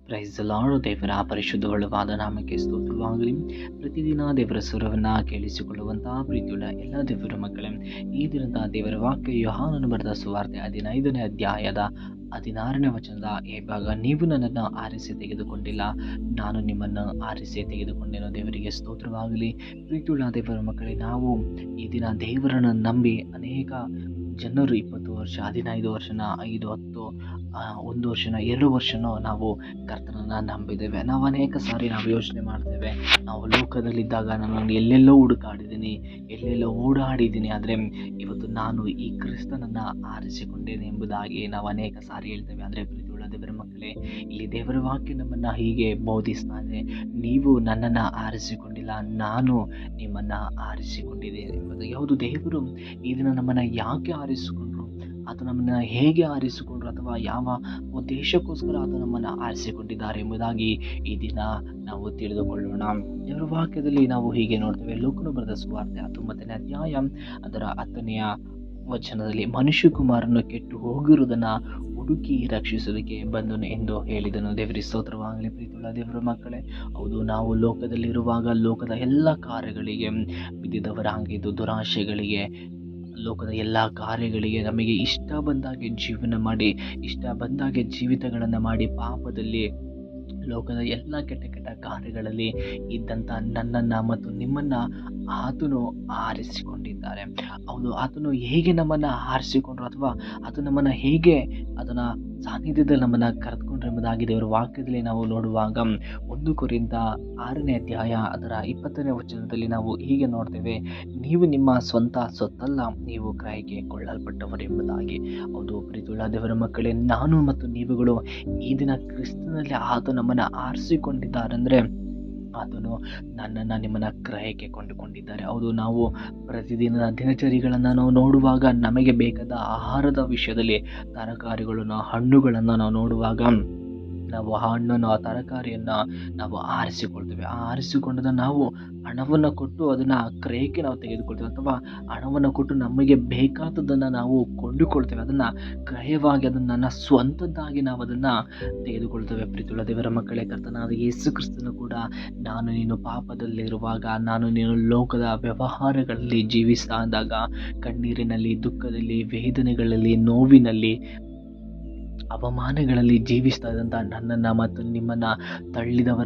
Praise the lord. ದೇವರ ಪರಿಶುದ್ಧವಾದ ನಾಮಕ್ಕೆ ಸ್ತೋತ್ರವಾಗಲಿ. ಪ್ರತಿದಿನ ದೇವರ ಸ್ವರವನ್ನು ಕೇಳಿಸಿಕೊಳ್ಳುವಂತಹ ಪ್ರೀತಿಯುಳ್ಳ ಎಲ್ಲ ದೇವರ ಮಕ್ಕಳೇ, ಈ ದಿನದ ದೇವರ ವಾಕ್ಯ ಯೋಹಾನನು ಬರೆದ ಸುವಾರ್ತೆ 15ನೇ ಅಧ್ಯಾಯದ 16ನೇ ವಚನದ ಈ ಭಾಗ. ನೀವು ನನ್ನನ್ನು ಆರಿಸಿ ತೆಗೆದುಕೊಂಡಿಲ್ಲ, ನಾನು ನಿಮ್ಮನ್ನು ಆರಿಸಿ ತೆಗೆದುಕೊಂಡೆನು. ದೇವರಿಗೆ ಸ್ತೋತ್ರವಾಗಲಿ. ಪ್ರೀತಿಯುಳ್ಳ ದೇವರ ಮಕ್ಕಳೇ, ನಾವು ಈ ದಿನ ದೇವರನ್ನು ನಂಬಿ ಅನೇಕ ಜನರು 20 ವರ್ಷ, 15 ವರ್ಷನ, 5, 10, 1 ವರ್ಷನ, 2 ವರ್ಷನೋ ನಾವು ಕರ್ತನನ್ನು ನಂಬಿದ್ದೇವೆ. ನಾವು ಅನೇಕ ಸಾರಿ ಯೋಚನೆ ಮಾಡ್ತೇವೆ, ನಾವು ಲೋಕದಲ್ಲಿದ್ದಾಗ ನಾನು ಎಲ್ಲೆಲ್ಲೋ ಹುಡುಕಾಡಿದ್ದೀನಿ, ಎಲ್ಲೆಲ್ಲೋ ಓಡಾಡಿದ್ದೀನಿ, ಆದರೆ ಇವತ್ತು ನಾನು ಈ ಕ್ರಿಸ್ತನನ್ನು ಆರಿಸಿಕೊಂಡೇನೆ ಎಂಬುದಾಗಿ ನಾವು ಅನೇಕ ಸಾರಿ ಹೇಳ್ತೇವೆ. ಆದರೆ ಪ್ರೀತಿಯುಳ್ಳ ದೇವರ ಮಕ್ಕಳೇ, ಇಲ್ಲಿ ದೇವರ ವಾಕ್ಯ ನಮ್ಮನ್ನು ಹೀಗೆ ಬೋಧಿಸ್ತಾ ಇದೆ, ನೀವು ನನ್ನನ್ನು ಆರಿಸಿಕೊಂಡಿಲ್ಲ, ನಾನು ನಿಮ್ಮನ್ನು ಆರಿಸಿಕೊಂಡಿದ್ದೇನೆ ಎಂಬುದು. ಯಾವುದು ದೇವರು ಈ ದಿನ ನಮ್ಮನ್ನು ಯಾಕೆ ಆರಿಸಿಕೊಂಡ್ರು, ಆತ ನಮ್ಮನ್ನು ಹೇಗೆ ಆರಿಸಿಕೊಂಡ್ರು, ಅಥವಾ ಯಾವ ಉದ್ದೇಶಕ್ಕೋಸ್ಕರ ಆತ ನಮ್ಮನ್ನು ಆರಿಸಿಕೊಂಡಿದ್ದಾರೆ ಎಂಬುದಾಗಿ ಈ ದಿನ ನಾವು ತಿಳಿದುಕೊಳ್ಳೋಣ. ದೇವರ ವಾಕ್ಯದಲ್ಲಿ ನಾವು ಹೀಗೆ ನೋಡ್ತೇವೆ. ಲೂಕನು ಬರೆದ ಸುವಾರ್ತೆ 19ನೇ ಅಧ್ಯಾಯ ಅದರ 10ನೇ ವಚನದಲ್ಲಿ, ಮನುಷ್ಯಕುಮಾರನು ಕೆಟ್ಟು ಹೋಗಿರುವುದನ್ನು ಹುಡುಕಿ ರಕ್ಷಿಸೋದಕ್ಕೆ ಬಂದನು ಎಂದು ಹೇಳಿದನು. ದೇವರಿಗೆ ಸ್ತೋತ್ರವಾಗಲಿ. ಪ್ರೀತಿಯುಳ್ಳ ದೇವರ ಮಕ್ಕಳೇ, ಹೌದು, ನಾವು ಲೋಕದಲ್ಲಿರುವಾಗ ಲೋಕದ ಎಲ್ಲ ಕಾರ್ಯಗಳಿಗೆ ಬಿದ್ದಿದ್ದವರಾಗಿದ್ದು, ದುರಾಶೆಗಳಿಗೆ, ಲೋಕದ ಎಲ್ಲ ಕಾರ್ಯಗಳಿಗೆ, ನಮಗೆ ಇಷ್ಟ ಬಂದಾಗೆ ಜೀವನ ಮಾಡಿ, ಇಷ್ಟ ಬಂದಾಗೆ ಜೀವಿತಗಳನ್ನು ಮಾಡಿ, ಪಾಪದಲ್ಲಿ, ಲೋಕದ ಎಲ್ಲ ಕೆಟ್ಟ ಕೆಟ್ಟ ಕಾರ್ಯಗಳಲ್ಲಿ ಇದ್ದಂಥ ನನ್ನನ್ನು ಮತ್ತು ನಿಮ್ಮನ್ನು ಆತನು ಆರಿಸಿಕೊಂಡಿದ್ದಾರೆ. ಹೌದು, ಆತನು ಹೇಗೆ ನಮ್ಮನ್ನು ಆರಿಸಿಕೊಂಡ್ರು, ಅಥವಾ ಆತ ನಮ್ಮನ್ನು ಹೇಗೆ ಅದನ್ನ ಸಾನ್ನಿಧ್ಯದಲ್ಲಿ ನಮ್ಮನ್ನು ಕರೆದುಕೊಂಡ್ರು ಎಂಬುದಾಗಿ ದೇವರ ವಾಕ್ಯದಲ್ಲಿ ನಾವು ನೋಡುವಾಗ 1 ಕೊರಿಂಥ 6ನೇ ಅಧ್ಯಾಯ ಅದರ 20ನೇ ವಚನದಲ್ಲಿ ನಾವು ಹೀಗೆ ನೋಡ್ತೇವೆ, ನೀವು ನಿಮ್ಮ ಸ್ವಂತ ಸೊತ್ತಲ್ಲ, ನೀವು ಕ್ರಯಕ್ಕೆ ಕೊಳ್ಳಲ್ಪಟ್ಟವರು ಎಂಬುದಾಗಿ. ಹೌದು ಪ್ರೀತಿಯುಳ್ಳ ದೇವರ ಮಕ್ಕಳೇ, ನಾನು ಮತ್ತು ನೀವುಗಳು ಈ ದಿನ ಕ್ರಿಸ್ತನಲ್ಲಿ ಆತ ನಮ್ಮನ್ನು ಆರಿಸಿಕೊಂಡಿದ್ದಾರೆಂದರೆ ಆತನು ನನ್ನನ್ನು ನಿಮ್ಮನ್ನು ಕ್ರಯಕ್ಕೆ ಕೊಂಡುಕೊಂಡಿದ್ದಾರೆ. ಹೌದು, ನಾವು ಪ್ರತಿದಿನದ ದಿನಚರಿಗಳನ್ನು ನಾವು ನೋಡುವಾಗ ನಮಗೆ ಬೇಕಾದ ಆಹಾರದ ವಿಷಯದಲ್ಲಿ ತರಕಾರಿಗಳನ್ನು, ಹಣ್ಣುಗಳನ್ನು ನಾವು ನೋಡುವಾಗ ನಾವು ಆ ಹಣ್ಣನ್ನು, ಆ ತರಕಾರಿಯನ್ನು ನಾವು ಆರಿಸಿಕೊಳ್ತೇವೆ. ಆ ಆರಿಸಿಕೊಂಡದನ್ನು ನಾವು ಹಣವನ್ನು ಕೊಟ್ಟು ಅದನ್ನು ಕ್ರಯಕ್ಕೆ ನಾವು ತೆಗೆದುಕೊಳ್ತೇವೆ, ಅಥವಾ ಹಣವನ್ನು ಕೊಟ್ಟು ನಮಗೆ ಬೇಕಾದದನ್ನು ನಾವು ಕೊಂಡುಕೊಳ್ತೇವೆ. ಅದನ್ನು ಕ್ರಯವಾಗಿ, ಅದನ್ನು ನನ್ನ ಸ್ವಂತದ್ದಾಗಿ ನಾವು ಅದನ್ನು ತೆಗೆದುಕೊಳ್ತೇವೆ. ಪ್ರೀತಿಯುಳ್ಳ ದೇವರ ಮಕ್ಕಳೇ, ಕರ್ತನಾದ ಯೇಸು ಕ್ರಿಸ್ತನು ಕೂಡ ನಾನು ನೀನು ಪಾಪದಲ್ಲಿರುವಾಗ, ನಾನು ನೀನು ಲೋಕದ ವ್ಯವಹಾರಗಳಲ್ಲಿ ಜೀವಿಸ್ತಾ ಇದ್ದಾಗ, ಕಣ್ಣೀರಿನಲ್ಲಿ, ದುಃಖದಲ್ಲಿ, ವೇದನೆಗಳಲ್ಲಿ, ನೋವಿನಲ್ಲಿ, ಅವಮಾನಗಳಲ್ಲಿ ಜೀವಿಸ್ತಾ ಇದ್ದಂಥ ನನ್ನನ್ನು ಮತ್ತು ನಿಮ್ಮನ್ನು ತಳ್ಳಿದಂಥ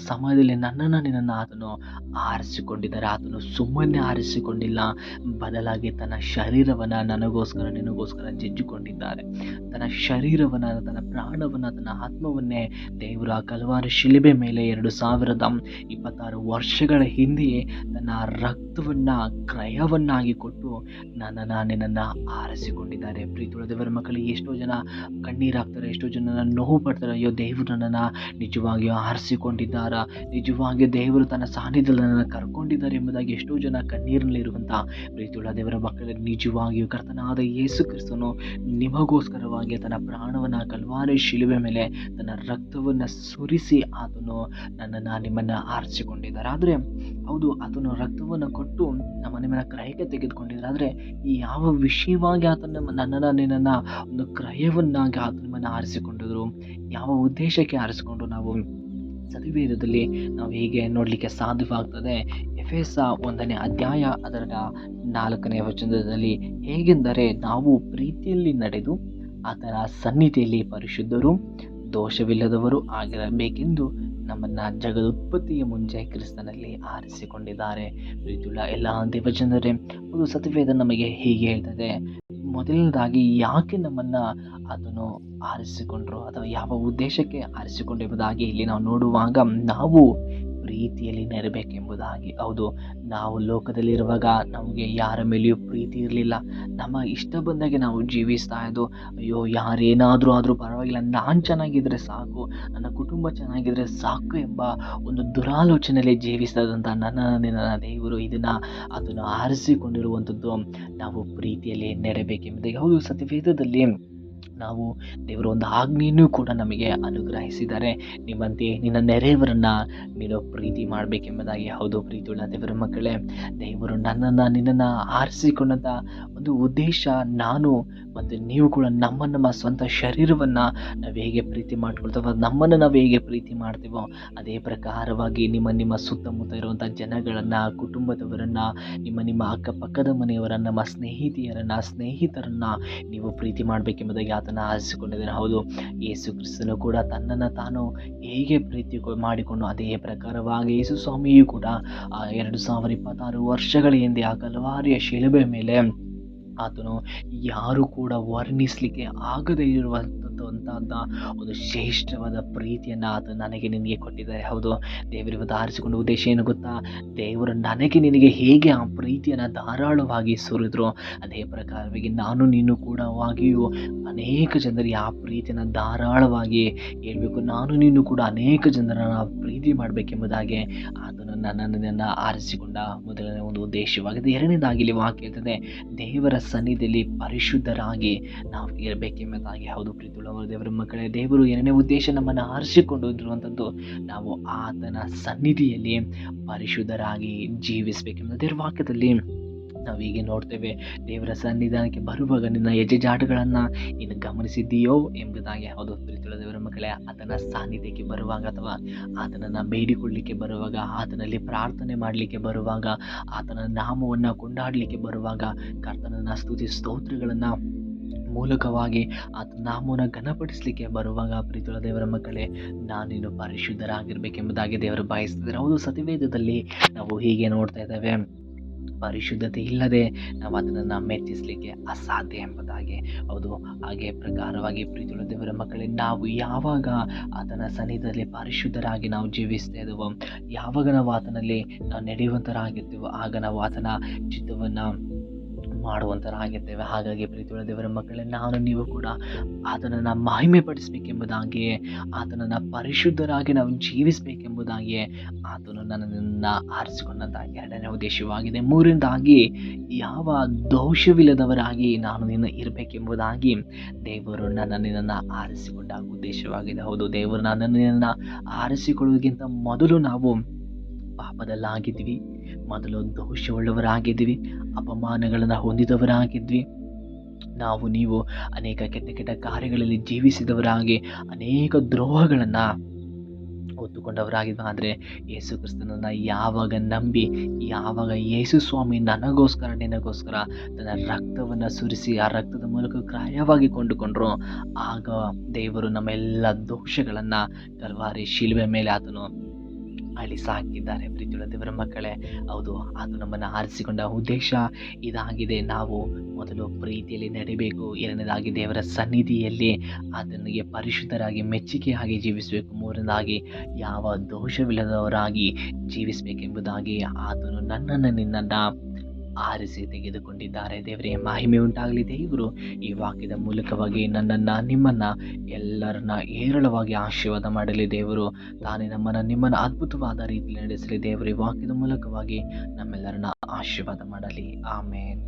ಸಮಯದಲ್ಲಿ ನಿನ್ನನ್ನು ಆತನು ಆರಿಸಿಕೊಂಡಿದ್ದಾರೆ. ಆತನು ಸುಮ್ಮನೆ ಆರಿಸಿಕೊಂಡಿಲ್ಲ, ಬದಲಾಗಿ ತನ್ನ ಶರೀರವನ್ನು ನನಗೋಸ್ಕರ, ನಿನಗೋಸ್ಕರ ಜಜ್ಜಿಕೊಂಡಿದ್ದಾರೆ. ತನ್ನ ಶರೀರವನ್ನು, ತನ್ನ ಪ್ರಾಣವನ್ನು, ತನ್ನ ಆತ್ಮವನ್ನೇ ದೇವರ ಕಲ್ವಾರಿ ಶಿಲುಬೆ ಮೇಲೆ 2026 ವರ್ಷಗಳ ಹಿಂದೆಯೇ ತನ್ನ ರಕ್ತವನ್ನು ಕ್ರಯವನ್ನಾಗಿ ಕೊಟ್ಟು ನಿನ್ನನ್ನು ಆರಿಸಿಕೊಂಡಿದ್ದಾರೆ. ಪ್ರೀತಿಯುಳ್ಳ ದೇವರ ಮಕ್ಕಳಿಗೆ ಎಷ್ಟೋ ಜನ ಕಣ್ಣೀರಾಗ್ತಾರೆ, ಎಷ್ಟೋ ಜನ ನೋವು ಪಡ್ತಾರೆ. ಅಯ್ಯೋ, ದೇವರು ನನ್ನನ್ನು ನಿಜವಾಗಿಯೂ ಆರಿಸಿಕೊಂಡಿದ್ದಾರಾ, ನಿಜವಾಗಿಯೂ ದೇವರು ತನ್ನ ಸಾನ್ನಿಧ್ಯದಲ್ಲಿ ನನ್ನನ್ನು ಕರ್ಕೊಂಡಿದ್ದಾರೆ ಎಂಬುದಾಗಿ ಎಷ್ಟೋ ಜನ ಕಣ್ಣೀರಿನಲ್ಲಿರುವಂಥ ಪ್ರೀತಿಯುಳ್ಳ ದೇವರ ಮಕ್ಕಳಿಗೆ ನಿಜವಾಗಿಯೂ ಕರ್ತನಾದ ಯೇಸು ಕ್ರಿಸ್ತನು ನಿಮಗೋಸ್ಕರವಾಗಿ ತನ್ನ ಪ್ರಾಣವನ್ನು ಕಲ್ವಾರಿ ಶಿಲುಬೆ ಮೇಲೆ ತನ್ನ ರಕ್ತವನ್ನು ಸುರಿಸಿ ಆತನು ನಿಮ್ಮನ್ನು ಆರಿಸಿಕೊಂಡಿದ್ದಾರೆ. ಆದರೆ ಹೌದು, ಆತನು ರಕ್ತವನ್ನು ಕೊಟ್ಟು ನಿಮ್ಮನ್ನು ಕ್ರಯಕ್ಕೆ ತೆಗೆದುಕೊಂಡಿದ್ದಾರೆ. ಆದರೆ ಈ ಯಾವ ವಿಷಯವಾಗಿ ಆತನ ನಿನ್ನನ್ನು ಒಂದು ಕ್ರಯವನ್ನಾಗಿ ಆತ ನಿಮ್ಮನ್ನು ಆರಿಸಿಕೊಂಡಿದ್ರು, ಯಾವ ಉದ್ದೇಶಕ್ಕೆ ಆರಿಸಿಕೊಂಡು ನಾವು ಸತ್ಯವೇದದಲ್ಲಿ ನಾವು ಹೀಗೆ ನೋಡಲಿಕ್ಕೆ ಸಾಧ್ಯವಾಗ್ತದೆ. ಎಫೆಸ 1ನೇ ಅಧ್ಯಾಯ ಅದರ 4ನೇ ವಚನದಲ್ಲಿ, ಹೇಗೆಂದರೆ ನಾವು ಪ್ರೀತಿಯಲ್ಲಿ ನಡೆದು ಆತನ ಸನ್ನಿಧಿಯಲ್ಲಿ ಪರಿಶುದ್ಧರು, ದೋಷವಿಲ್ಲದವರು ಆಗಿರಬೇಕೆಂದು ನಮ್ಮನ್ನು ಜಗದುತ್ಪತ್ತಿಯ ಮುಂಚೆ ಕ್ರಿಸ್ತನಲ್ಲಿ ಆರಿಸಿಕೊಂಡಿದ್ದಾರೆ. ಪ್ರೀತಿಯುಳ್ಳ ಎಲ್ಲ ದೇವಜನರೇ, ಒಂದು ಸತ್ಯವೇದ ನಮಗೆ ಹೀಗೆ ಹೇಳ್ತದೆ, ಮೊದಲನೇದಾಗಿ ಯಾಕೆ ನಮ್ಮನ್ನು ಆತನು ಆರಿಸಿಕೊಂಡ್ರು, ಅಥವಾ ಯಾವ ಉದ್ದೇಶಕ್ಕೆ ಆರಿಸಿಕೊಂಡು ಎಂಬುದಾಗಿ ಇಲ್ಲಿ ನಾವು ನೋಡುವಾಗ, ನಾವು ಪ್ರೀತಿಯಲ್ಲಿ ನೆರಬೇಕೆಂಬುದಾಗಿ. ಹೌದು, ನಾವು ಲೋಕದಲ್ಲಿರುವಾಗ ನಮಗೆ ಯಾರ ಮೇಲೆಯೂ ಪ್ರೀತಿ ಇರಲಿಲ್ಲ. ನಮ್ಮ ಇಷ್ಟ ಬಂದಾಗೆ ನಾವು ಜೀವಿಸ್ತಾ ಇದ್ದು, ಅಯ್ಯೋ, ಯಾರೇನಾದರೂ ಆದರೂ ಪರವಾಗಿಲ್ಲ, ನಾನು ಚೆನ್ನಾಗಿದ್ದರೆ ಸಾಕು, ನನ್ನ ಕುಟುಂಬ ಚೆನ್ನಾಗಿದ್ದರೆ ಸಾಕು ಎಂಬ ಒಂದು ದುರಾಲೋಚನೆಯಲ್ಲಿ ಜೀವಿಸ್ತಾ ಇದ್ದಂಥ ನನ್ನ ದೇವರು ಇದನ್ನು ಅದನ್ನು ಆರಿಸಿಕೊಂಡಿರುವಂಥದ್ದು ನಾವು ಪ್ರೀತಿಯಲ್ಲಿ ನೆರಬೇಕೆಂಬುದಾಗಿ. ಹೌದು, ಸತ್ಯವೇದದಲ್ಲಿ ನಾವು ದೇವರು ಒಂದು ಆಜ್ಞೆಯನ್ನು ಕೂಡ ನಮಗೆ ಅನುಗ್ರಹಿಸಿದ್ದಾರೆ, ನಿಮ್ಮಂತೆ ನಿನ್ನ ನೆರೆಯವರನ್ನು ನೀನು ಪ್ರೀತಿ ಮಾಡಬೇಕೆಂಬುದಾಗಿ. ಹೌದು ಪ್ರೀತಿಯುಳ್ಳ ದೇವರ ಮಕ್ಕಳೇ, ದೇವರು ನಿನ್ನನ್ನು ಆರಿಸಿಕೊಂಡಂಥ ಒಂದು ಉದ್ದೇಶ ನಾನು ಮತ್ತು ನೀವು ಕೂಡ ನಮ್ಮ ಸ್ವಂತ ಶರೀರವನ್ನು ನಾವು ಹೇಗೆ ಪ್ರೀತಿ ಮಾಡ್ಕೊಳ್ತೇವೋ, ನಮ್ಮನ್ನು ನಾವು ಹೇಗೆ ಪ್ರೀತಿ ಮಾಡ್ತೀವೋ ಅದೇ ಪ್ರಕಾರವಾಗಿ ನಿಮ್ಮ ಸುತ್ತಮುತ್ತ ಇರುವಂಥ ಜನಗಳನ್ನು, ಕುಟುಂಬದವರನ್ನು, ನಿಮ್ಮ ಅಕ್ಕಪಕ್ಕದ ಮನೆಯವರನ್ನು, ನಮ್ಮ ಸ್ನೇಹಿತರನ್ನು ನೀವು ಪ್ರೀತಿ ಮಾಡಬೇಕೆಂಬುದಾಗಿ ಆತನ ಆರಿಸಿಕೊಂಡಿದ್ದಾನೆ. ಹೌದು, ಯೇಸು ಕ್ರಿಸ್ತನು ಕೂಡ ತನ್ನನ್ನು ತಾನು ಹೇಗೆ ಪ್ರೀತಿ ಮಾಡಿಕೊಂಡು ಅದೇ ಪ್ರಕಾರವಾಗಿ ಯೇಸು ಸ್ವಾಮಿಯೂ ಕೂಡ 2026 ವರ್ಷಗಳ ಹಿಂದೆ ಆ ಕಲ್ವಾರಿಯ ಶಿಲುಬೆ ಮೇಲೆ ಆತನು ಯಾರು ಕೂಡ ವರ್ಣಿಸಲಿಕ್ಕೆ ಆಗದೇ ಇರುವಂಥದ್ದು ಒಂದು ಶ್ರೇಷ್ಠವಾದ ಪ್ರೀತಿಯನ್ನು ಆತ ನನಗೆ ನಿನಗೆ ಕೊಟ್ಟಿದ್ದಾರೆ. ಹೌದು, ದೇವರಿವತ್ತು ಆರಿಸಿಕೊಂಡ ಉದ್ದೇಶ ಏನು ಗೊತ್ತಾ? ದೇವರು ನನಗೆ ನಿನಗೆ ಹೇಗೆ ಆ ಪ್ರೀತಿಯನ್ನು ಧಾರಾಳವಾಗಿ ಸುರಿದ್ರು ಅದೇ ಪ್ರಕಾರವಾಗಿ ನಾನು ನೀನು ಕೂಡ ವಾಗಿಯೂ ಅನೇಕ ಜನರಿಗೆ ಆ ಪ್ರೀತಿಯನ್ನು ಧಾರಾಳವಾಗಿ ಹೇಳ್ಬೇಕು. ನಾನು ನೀನು ಕೂಡ ಅನೇಕ ಜನರನ್ನು ಪ್ರೀತಿ ಮಾಡಬೇಕೆಂಬುದಾಗಿ ಆತನು ನನ್ನನ್ನು ಆರಿಸಿಕೊಂಡ ಮೊದಲನೇ ಒಂದು ಉದ್ದೇಶವಾಗಿದೆ. ಎರಡನೇದಾಗಿ ಇಲ್ಲಿ ವಾಕ್ಯ ಹೇಳ್ತದೆ, ದೇವರ ಸನ್ನಿಧಿಯಲ್ಲಿ ಪರಿಶುದ್ಧರಾಗಿ ನಾವು ಇರಬೇಕೆಂಬುದಾಗಿ. ಹೌದು ಪ್ರೀತಿಯುಳ್ಳವರು, ದೇವರ ಮಕ್ಕಳೇ, ದೇವರು ಎರಡನೇ ಉದ್ದೇಶ ನಮ್ಮನ್ನು ಆರಿಸಿಕೊಂಡಿರುವಂಥದ್ದು ನಾವು ಆತನ ಸನ್ನಿಧಿಯಲ್ಲಿ ಪರಿಶುದ್ಧರಾಗಿ ಜೀವಿಸಬೇಕೆಂಬುದು. ದೇವರ ವಾಕ್ಯದಲ್ಲಿ ನಾವು ಹೀಗೆ ನೋಡ್ತೇವೆ, ದೇವರ ಸನ್ನಿಧಾನಕ್ಕೆ ಬರುವಾಗ ನಿನ್ನ ಹೆಜ್ಜೆಜಾಟುಗಳನ್ನು ನೀನು ಗಮನಿಸಿದ್ದೀಯೋ ಎಂಬುದಾಗಿ. ಹೌದು ಪ್ರೀತಿಯುಳ್ಳ ದೇವರ ಮಕ್ಕಳೇ, ಆತನ ಸಾನ್ನಿಧ್ಯಕ್ಕೆ ಬರುವಾಗ ಅಥವಾ ಆತನನ್ನು ಬೇಡಿಕೊಳ್ಳಲಿಕ್ಕೆ ಬರುವಾಗ, ಆತನಲ್ಲಿ ಪ್ರಾರ್ಥನೆ ಮಾಡಲಿಕ್ಕೆ ಬರುವಾಗ, ಆತನ ನಾಮವನ್ನು ಕೊಂಡಾಡಲಿಕ್ಕೆ ಬರುವಾಗ, ಕರ್ತನನ್ನು ಸ್ತುತಿ ಸ್ತೋತ್ರಗಳನ್ನು ಮೂಲಕವಾಗಿ ಆತನ ನಾಮವನ್ನು ಘನಪಡಿಸಲಿಕ್ಕೆ ಬರುವಾಗ ಪ್ರೀತಿಯುಳ್ಳ ದೇವರ ಮಕ್ಕಳೇ, ನಾನಿನ್ನು ಪರಿಶುದ್ಧರಾಗಿರ್ಬೇಕೆಂಬುದಾಗಿ ದೇವರು ಬಯಸ್ತಿದ್ದಾರೆ. ಹೌದು, ಸತ್ಯವೇದದಲ್ಲಿ ನಾವು ಹೀಗೆ ನೋಡ್ತಾ ಇದ್ದೇವೆ, ಪರಿಶುದ್ಧತೆ ಇಲ್ಲದೆ ನಾವು ಅದನ್ನು ಮೆಚ್ಚಿಸಲಿಕ್ಕೆ ಅಸಾಧ್ಯ ಎಂಬುದಾಗಿ. ಹೌದು, ಹಾಗೆ ಪ್ರಕಾರವಾಗಿ ಪ್ರೀತಿಯುಳ್ಳ ದೇವರ ಮಕ್ಕಳೇ, ನಾವು ಯಾವಾಗ ಆತನ ಸನ್ನಿಧಿಯಲ್ಲಿ ಪರಿಶುದ್ಧರಾಗಿ ನಾವು ಜೀವಿಸ್ತಾ ಇದ್ದೇವೋ, ಯಾವಾಗ ನಾವು ಆತನಲ್ಲಿ ನಾವು ನಡೆಯುವಂತರಾಗಿರ್ತೀವೋ, ಆಗ ನಾವು ಆತನ ಚಿತ್ತವನ್ನು ಮಾಡುವಂತರಾಗಿರ್ತೇವೆ. ಹಾಗಾಗಿ ಪ್ರೀತಿಯುಳ್ಳ ದೇವರ ಮಕ್ಕಳೇ, ನಾನು ನೀವು ಕೂಡ ಆತನನ್ನು ಮಹಿಮೆ ಪಡಿಸಬೇಕೆಂಬುದಾಗಿ, ಆತನನ್ನು ಪರಿಶುದ್ಧರಾಗಿ ನಾವು ಜೀವಿಸಬೇಕೆಂಬುದಾಗಿ ಆತನು ನನ್ನನ್ನು ಆರಿಸಿಕೊಂಡಂಥ ಎರಡನೇ ಉದ್ದೇಶವಾಗಿದೆ. ಮೂರನೇದಾಗಿ, ಯಾವ ದೋಷವಿಲ್ಲದವರಾಗಿ ನಾನು ನಿನ್ನ ಇರಬೇಕೆಂಬುದಾಗಿ ದೇವರು ನಿನ್ನನ್ನು ಆರಿಸಿಕೊಂಡ ಉದ್ದೇಶವಾಗಿದೆ. ಹೌದು, ದೇವರು ನಿನ್ನನ್ನು ಆರಿಸಿಕೊಳ್ಳುವುದಕ್ಕಿಂತ ಮೊದಲು ನಾವು ಪಾಪದಲ್ಲಾಗಿದ್ವಿ, ಮೊದಲು ದೋಷವುಳ್ಳವರಾಗಿದ್ವಿ, ಅಪಮಾನಗಳನ್ನು ಹೊಂದಿದವರಾಗಿದ್ವಿ, ನೀವು ಅನೇಕ ಕೆಟ್ಟ ಕಾರ್ಯಗಳಲ್ಲಿ ಜೀವಿಸಿದವರಾಗಿ ಅನೇಕ ದ್ರೋಹಗಳನ್ನು ಹೊತ್ತುಕೊಂಡವರಾಗಿದ್ವಿ. ಆದರೆ ಯೇಸು ಕ್ರಿಸ್ತನನ್ನು ಯಾವಾಗ ನಂಬಿ, ಯಾವಾಗ ಯೇಸು ಸ್ವಾಮಿ ನಿನಗೋಸ್ಕರ ತನ್ನ ರಕ್ತವನ್ನು ಸುರಿಸಿ ಆ ರಕ್ತದ ಮೂಲಕ ಕ್ರಯವಾಗಿ ಕೊಂಡುಕೊಂಡ್ರು, ಆಗ ದೇವರು ನಮ್ಮೆಲ್ಲ ದೋಷಗಳನ್ನು ಕಲ್ವಾರಿ ಶಿಲುಬೆ ಮೇಲೆ ಆತನು ಅಳಿಸಾಕಿದ್ದಾರೆ. ಪ್ರೀತಿಯುಳ್ಳ ದೇವರ ಮಕ್ಕಳೇ, ಹೌದು, ಅದು ನಮ್ಮನ್ನು ಆರಿಸಿಕೊಂಡ ಉದ್ದೇಶ ಇದಾಗಿದೆ. ನಾವು ಮೊದಲು ಪ್ರೀತಿಯಲ್ಲಿ ನಡಿಬೇಕು, ಎರಡನೇದಾಗಿ ದೇವರ ಸನ್ನಿಧಿಯಲ್ಲಿ ಆತನಿಗೆ ಪರಿಶುದ್ಧರಾಗಿ ಮೆಚ್ಚುಗೆಯಾಗಿ ಜೀವಿಸಬೇಕು, ಮೂರನೇದಾಗಿ ಯಾವ ದೋಷವಿಲ್ಲದವರಾಗಿ ಜೀವಿಸಬೇಕೆಂಬುದಾಗಿ ಆತನು ನಿನ್ನನ್ನು ಆರಿಸಿ ತೆಗೆದುಕೊಂಡಿದ್ದಾರೆ. ದೇವರಿಗೆ ಮಹಿಮೆ ಉಂಟಾಗಲಿ. ದೇವರು ಈ ವಾಕ್ಯದ ಮೂಲಕವಾಗಿ ನಿಮ್ಮನ್ನು ಎಲ್ಲರನ್ನ ಹೇರಳವಾಗಿ ಆಶೀರ್ವಾದ ಮಾಡಲಿ. ದೇವರು ತಾನೇ ನಿಮ್ಮನ್ನು ಅದ್ಭುತವಾದ ರೀತಿಯಲ್ಲಿ ನಡೆಸಲಿ. ದೇವರು ಈ ವಾಕ್ಯದ ಮೂಲಕವಾಗಿ ನಮ್ಮೆಲ್ಲರನ್ನ ಆಶೀರ್ವಾದ ಮಾಡಲಿ. ಆಮೇನ್.